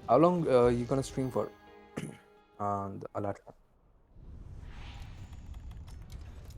How long you gonna stream for on the Alatreon?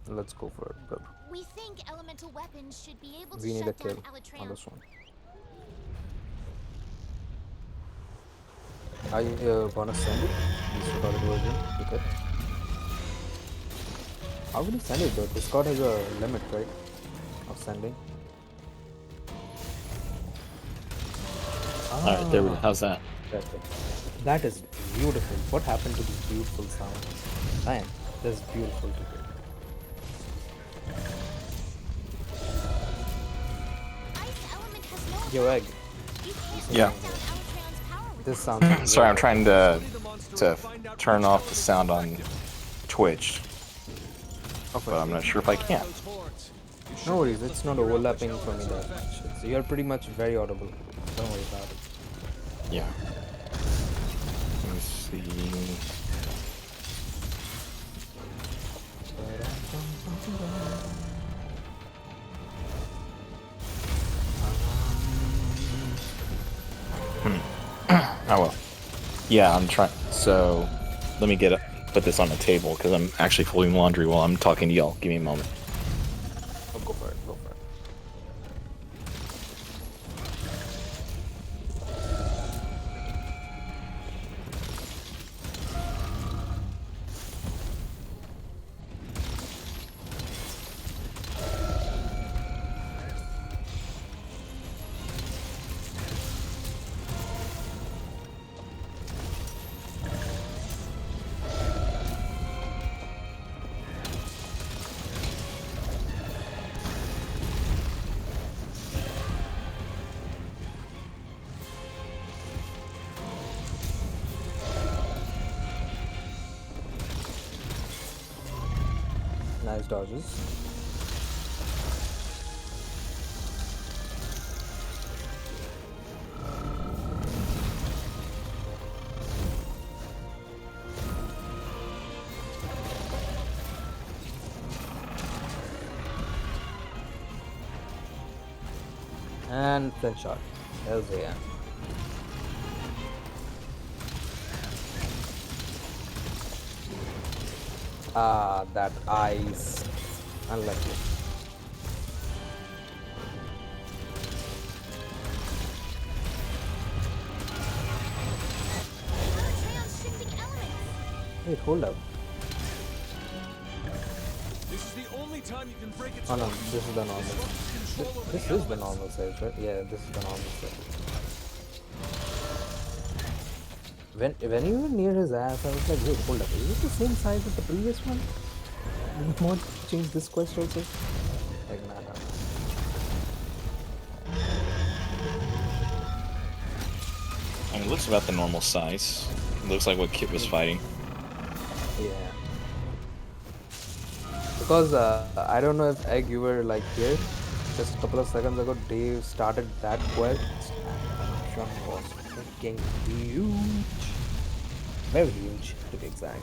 Let's go for it, brother. We think elemental weapons should be able to We need a shut down kill on Alatreon. this one. Are you gonna send it? This recorded version? Okay. How will you send it though? Discord has a limit, right? Of sending. Alright, there we go. Ah, How's that? okay. That is beautiful. What happened to this beautiful sound? Damn, that's beautiful to hear. Ice element has no Yo, Egg, effect. You can't this is Yeah. shut amazing. down Alatreon's power with This this. sound sounds Sorry, very I'm good. trying to turn off the sound on Twitch, Okay. but I'm not sure if I can. No worries, it's not overlapping for me that much. You're pretty much very audible. Don't worry about it. Yeah. Let me see. Oh well. Yeah, I'm trying. So, let me put this on the table because I'm actually folding laundry while I'm talking to y'all. Give me a moment. Oh, go for it, go for it. Nice dodges. And flint shot. Hells yeah. Ah, that ice. Unlucky. Alatreon's shifting elements. Wait, hold up. This is the only time you can break its Oh no, force. this is the normal. Disrupt control over This the is the elements. normal size, right? Yeah, this is the normal size. When you were near his ass, I was like, wait, hold up. Is it the same size as the previous one? Did the mod change this quest also? Like, nah, nah. I mean, it looks about the normal size. It looks like what Kit was fighting. Yeah. Because I don't know if Egg you were like here just a couple of seconds ago. Dave started that quest and Sean was freaking huge, very huge to be exact.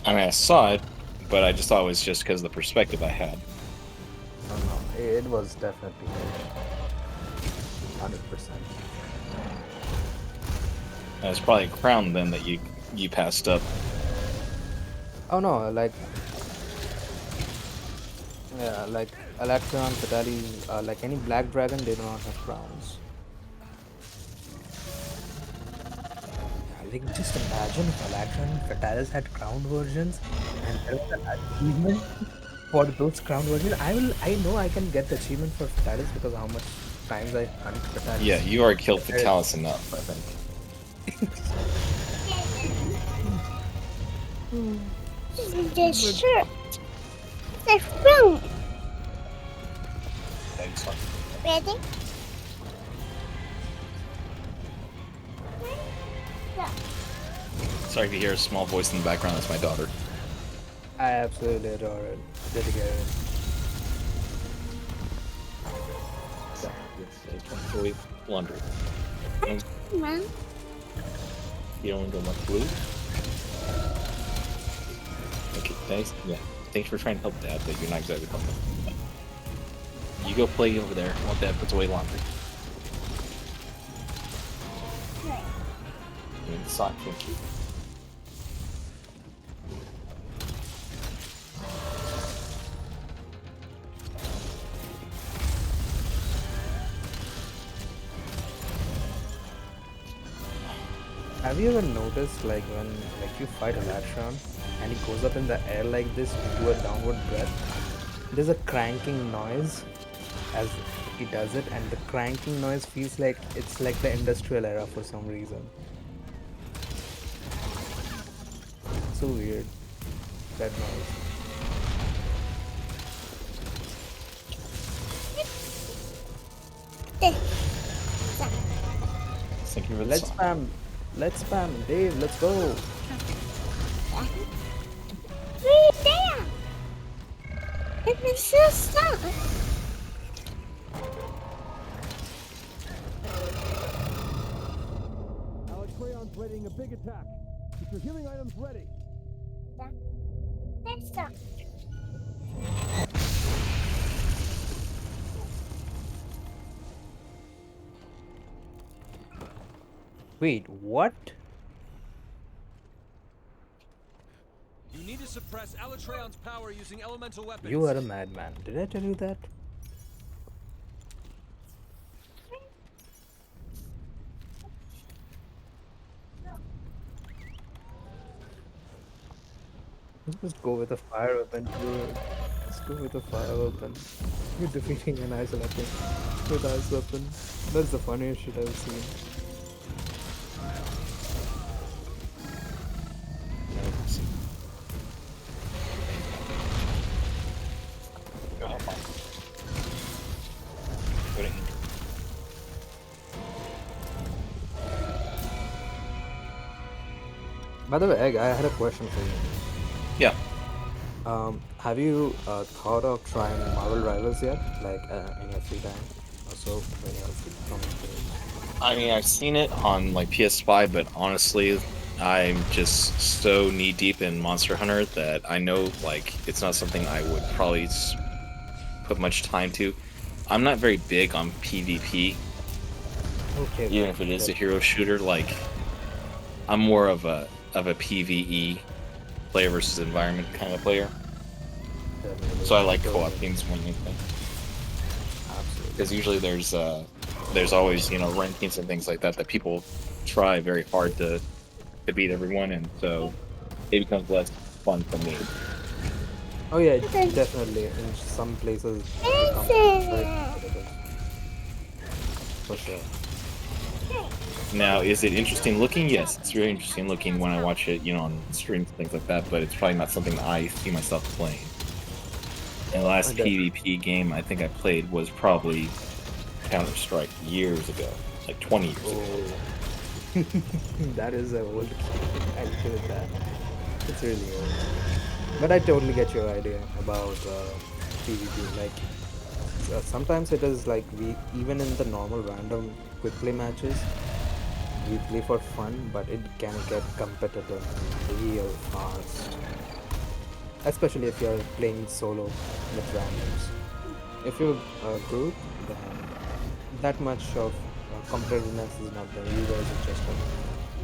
I mean, I saw it, but I just thought it was just because of the perspective I had. No, no, it was definitely 100%. And it's probably Crown then that you passed up. Oh no, like yeah, like Alatreon, Fatalis, like any black dragon, they do not have crowns. Like just imagine if Alatreon and Fatalis had crown versions, and there was an achievement for those crown versions. I know I can get the achievement for Fatalis because how much times I hunt Yeah, Fatalis. you already killed There is- Fatalis enough, I think. The shirt. The fruit. Ready? Sorry if you hear a small voice in the background. That's my daughter. I absolutely adore it. Dedicated. So, it's fully laundry. Mom. You don't want to go much blue? Okay, thanks. Yeah, thanks for trying to help Dad, but you're not exactly helping. You go play over there while Dad puts away laundry. Inside, thank you. Have you ever noticed like when like you fight Alatreon and he goes up in the air like this to do a downward breath? There's a cranking noise as he does it, and the cranking noise feels like it's like the industrial era for some reason. So weird, that noise. Thank you for the Let's song. spam, let's spam, Dave. Let's go. Right there. It is so soft. Alatreon's readying a big attack. Get your healing items ready. That's soft. Wait, what? You need to suppress Alatreon's power using elemental weapons. You are a madman. Did I tell you that? Let's just go with a fire weapon, dude. Let's go with a fire weapon. You're defeating an ice weapon with ice weapon. That's the funniest shit I've seen. Go ahead, Mike. Go to Angel. By the way, Egg, I had a question for you. Yeah. Have you thought of trying Marvel Rivals yet? Like in your free time, or so when you're free from school? I mean, I've seen it on like PS5, but honestly, I'm just so knee deep in Monster Hunter that I know like it's not something I would probably put much time to. I'm not very big on PvP, Okay, even if it is a hero shooter. Like, I'm more of a PvE player versus environment kind of player. definitely. So I like Totally. co-op games more than anything. Absolutely. Because usually there's always rankings and things like that that people try very hard to beat everyone, and so it becomes less fun for me. Oh yeah, Okay. definitely. In some places, it becomes very competitive. For sure. Now, is it interesting looking? Yes, it's very interesting looking when I watch it, on streams and things like that. But it's probably not something that I see myself playing. And the last Okay. PvP game I think I played was probably Counter-Strike years ago, like 20 years ago. Oh, that is a old game. I feel that. It's really old. But I totally get your idea about PvP. Like sometimes it is like we even in the normal random quick play matches we play for fun, but it can get competitive real fast. Especially if you're playing solo with randoms. If you're a group, then that much of competitiveness is not there. You guys are just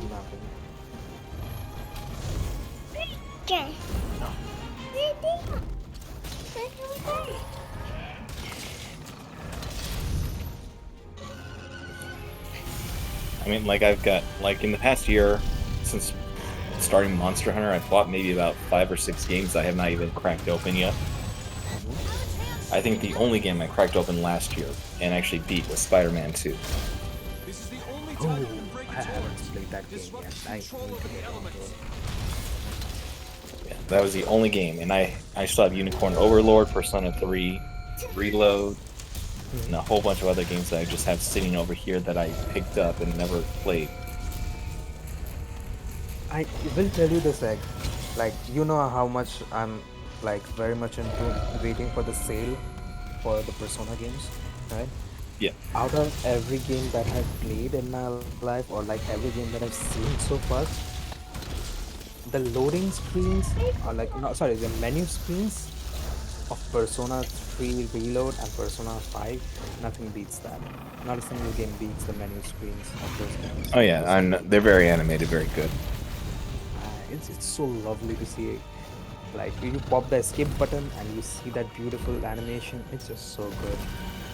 nothing. Okay. Right there. Right there. I mean, like I've got like in the past year since starting Monster Hunter, I've bought maybe about 5 or 6 games I have not even cracked open yet. I think the only game I cracked open last year and actually beat was Spider-Man 2. This is the only Oh, time you can break I its haven't orders. played that game Disrupt yet. its I need control to over get the onto elements. it. Yeah, that was the only game, and I still have Unicorn Overlord, Persona 3, Reload, and a whole bunch of other games that I just have sitting over here that I picked up and never played. I will tell you this, Egg. Like, you know how much I'm like very much into waiting for the sale for the Persona games, right? Yeah. Out of every game that I've played in my life, or like every game that I've seen so far, the loading screens are like, no, sorry, the menu screens of Persona 3 reload and Persona 5, nothing beats that. Not a single game beats the menu screens of those games. Oh yeah, Persona. and they're very animated, very good. It's so lovely to see. Like you pop the escape button and you see that beautiful animation. It's just so good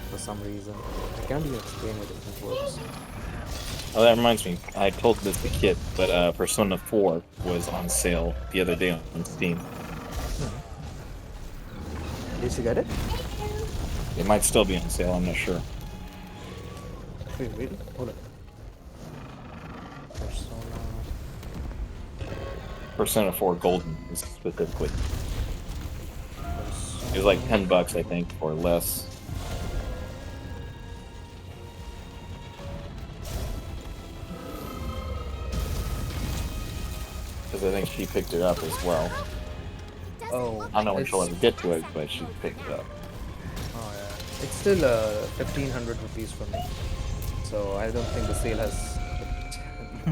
for some reason. I can't even explain it. It works. Oh, that reminds me. I told this to Kit, but Persona 4 was on sale the other day on Steam. Did you get it? It might still be on sale. I'm not sure. Wait, really? Hold on. Persona. Persona 4 Golden specifically. Persona. It was like $10, I think, or less. Because I think she picked it up as well. Oh, I don't know when she'll it's- ever get to it, but she picked it up. Oh yeah, it's still 1,500 rupees for me. So I don't think the sale has hit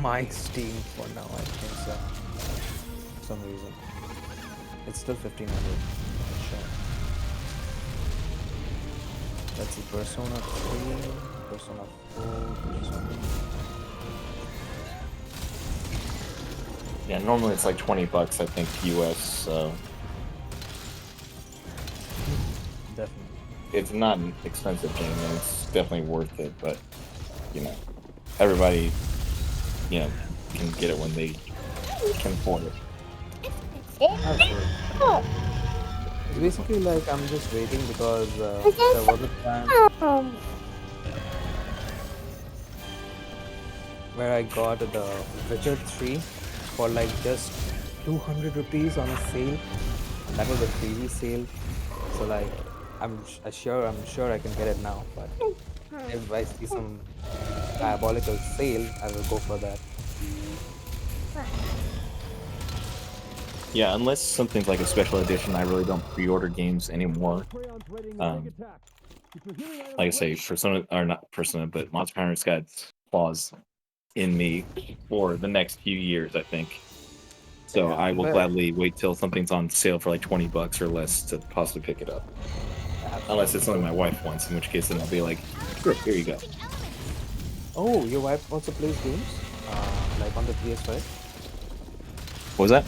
my Steam for now. I think so. For some reason, it's still 1,500. Sure. Let's see, Persona 3, Persona 4, Persona. Yeah, normally it's like $20, I think, US. So Definitely. it's not an expensive game, and it's definitely worth it. But you know, everybody, can get it when they can afford it. Absolutely. It's basically like I'm just waiting because there was a time where I got the Witcher 3 for like just 200 rupees on a sale. And that was a freebie sale. So like I'm sure I can get it now. But if I see some diabolical sale, I will go for that. Yeah, unless something's like a special edition, I really don't pre-order games anymore. Like I say, Persona, or not Persona, but Monster Hunter's got flaws in me for the next few years, I think. So Yeah, I will but- gladly wait till something's on sale for like $20 or less to possibly pick it up. Unless it's something my wife wants, in which case then I'll be like, sure, here you go. Oh, your wife also plays games? Like on the PS5? What was that?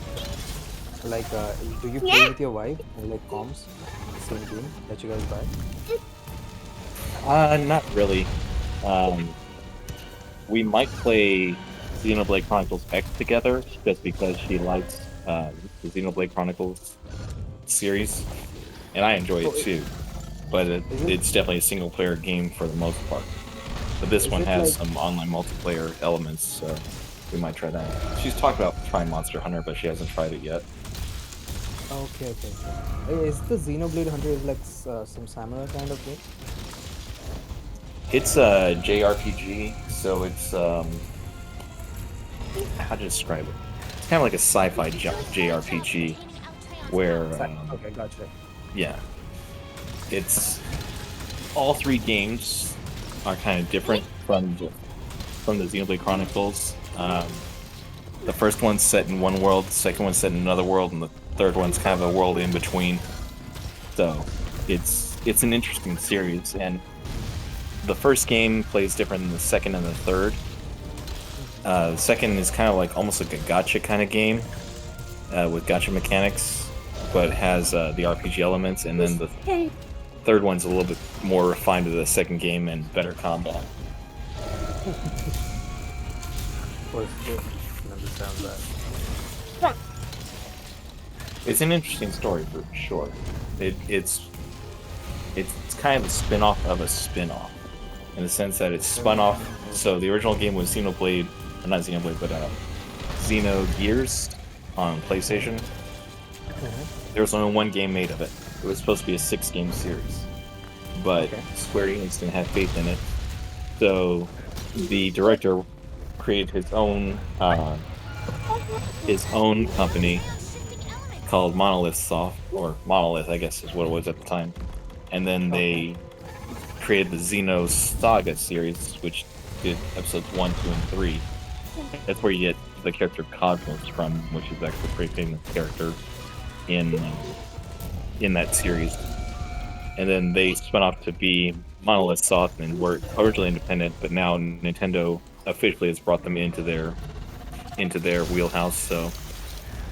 Like, do you play with your wife or like comms? The same game that you guys buy? Not really. We might play Xenoblade Chronicles X together, just because she likes the Xenoblade Chronicles series, and I enjoy it too. But it's definitely a single-player game for the most part. But this Is one it has like- some online multiplayer elements, so we might try that. She's talked about trying Monster Hunter, but she hasn't tried it yet. Okay. Is the Xenoblade Hunter is like some samurai kind of game? It's a JRPG, so it's how to describe it? It's kind of like a sci-fi JRPG, where Okay, gotcha. yeah, it's all three games are kind of different from the Xenoblade Chronicles. The first one's set in one world, the second one's set in another world, and the third one's kind of a world in between. So it's an interesting series, and the first game plays different than the second and the third. The second is kind of like almost like a gacha kind of game with gacha mechanics, but has the RPG elements, and then the third one's a little bit more refined to the second game and better combat. Of course, yeah, I can understand that. It's an interesting story for sure. It's kind of a spin-off of a spin-off, in the sense that it's spun off. So the original game was Xenoblade, not Xenoblade, but Xenogears on PlayStation. There was only one game made of it. It was supposed to be a 6-game series, but Okay. Square Enix didn't have faith in it. So the director created his own company called Monolith Soft, or Monolith, I guess is what it was at the time. And then they created the Xeno Saga series, which did episodes 1, 2, and 3. That's where you get the character Cosmos from, which is actually a pretty famous character in that series. and then they spun off to be Monolith Soft and were originally independent, but now Nintendo officially has brought them into their wheelhouse. So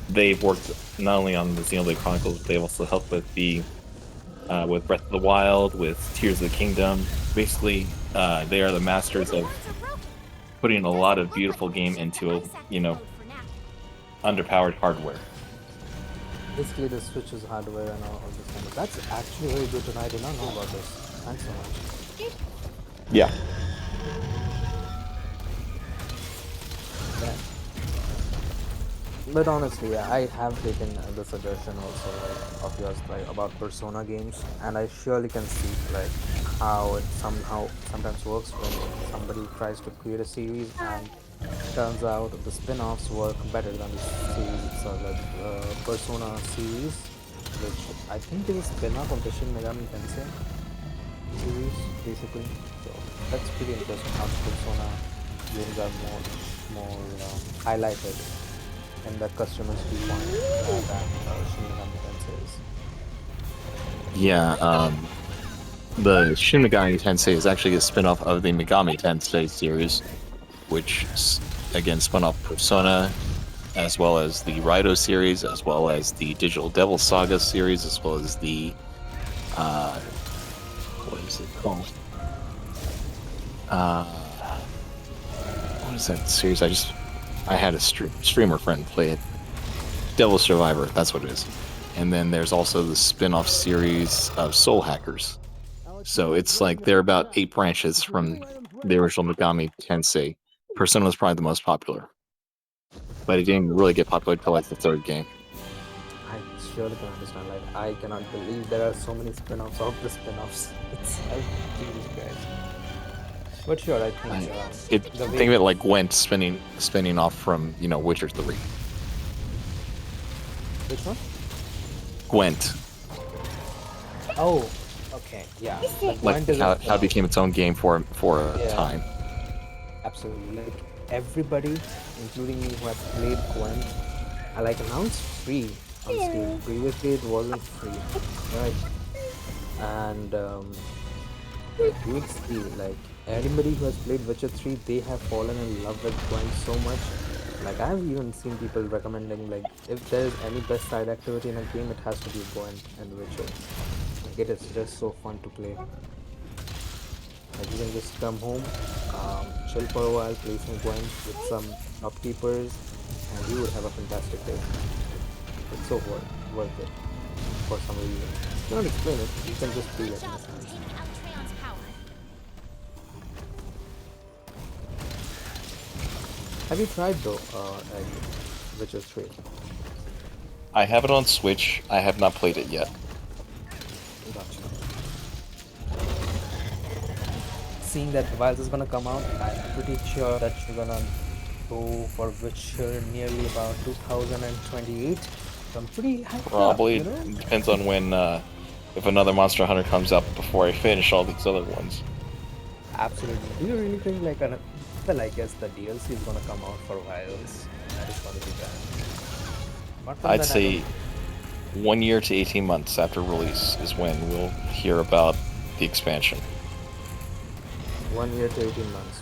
they've worked not only on the Xenoblade Chronicles, but they've also helped with the with Breath of the Wild, with Tears of the Kingdom. Basically, they are the masters of Parts are broken. putting a Doesn't lot of look beautiful like game we can ship into the a ice active mode for now. underpowered hardware. Basically, the Switch's hardware and all this kind of. That's actually very good to know. I did not know about this. Thanks so much. Yeah. Yeah. But honestly, yeah, I have taken the suggestion also of yours like about Persona games, and I surely can see like how it somehow sometimes works when somebody tries to create a series and turns out the spin-offs work better than the series itself. Like Persona series, which I think is a spin-off of the Shin Megami Tensei series, basically. So that's pretty interesting how the Persona games are more highlighted in the customer's viewpoint than Shin Megami Tensei is. Yeah, the Shin Megami Tensei is actually a spin-off of the Megami Tensei series, which again spun off Persona, as well as the Raito series, as well as the Digital Devil Saga series, as well as the what is it called? What is that series? I had a streamer friend play it. Devil Survivor, that's what it is. And then there's also the spin-off series of Soul Hackers. So it's like there are about 8 branches from the original Megami Tensei. Persona was probably the most popular, but it didn't really get popular until like the 3rd game. I surely can understand. Like, I cannot believe there are so many spin-offs of the spin-offs. It's like Jesus Christ. But sure, I think the way Think of it like Gwent spinning off from Witcher 3. which one? Gwent, Oh, okay, yeah. The like Gwent is a how it spin-off. became its own game for a Yeah, time. absolutely. Like everybody, including me, who has played Gwent, like now it's free on Steam. Previously, it wasn't free, right? And like you would see, like anybody who has played Witcher 3, they have fallen in love with Gwent so much. Like I've even seen people recommending like if there is any best side activity in a game, it has to be Gwent and Witcher. Like it is just so fun to play. Like you can just come home, chill for a while, play some Gwent with some shopkeepers, and you would have a fantastic day. It's so worth it for some reason. You cannot explain it, you can just feel Good it in a job sense. containing Alatreon's power. Have you tried though, Witcher 3? I have it on Switch. I have not played it yet. Gotcha. Seeing that Device is gonna come out, I'm pretty sure that you're gonna go for Witcher nearly about 2028. So I'm pretty hyped up, Probably you know? depends on when if another Monster Hunter comes up before I finish all these other ones. Absolutely. Do you really think like well, I guess the DLC is gonna come out for a while. That is gonna be bad. Apart from I'd that, I say don't. 1 year to 18 months after release is when we'll hear about the expansion. 1 year to 18 months.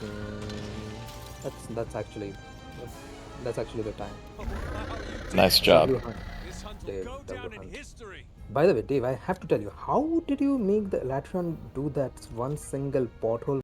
That's actually the time. Nice job. W Hunt. This hunt will Dave, go W down in Hunt. history. By the way, Dave, I have to tell you, how did you make the Alatreon do that one single pothole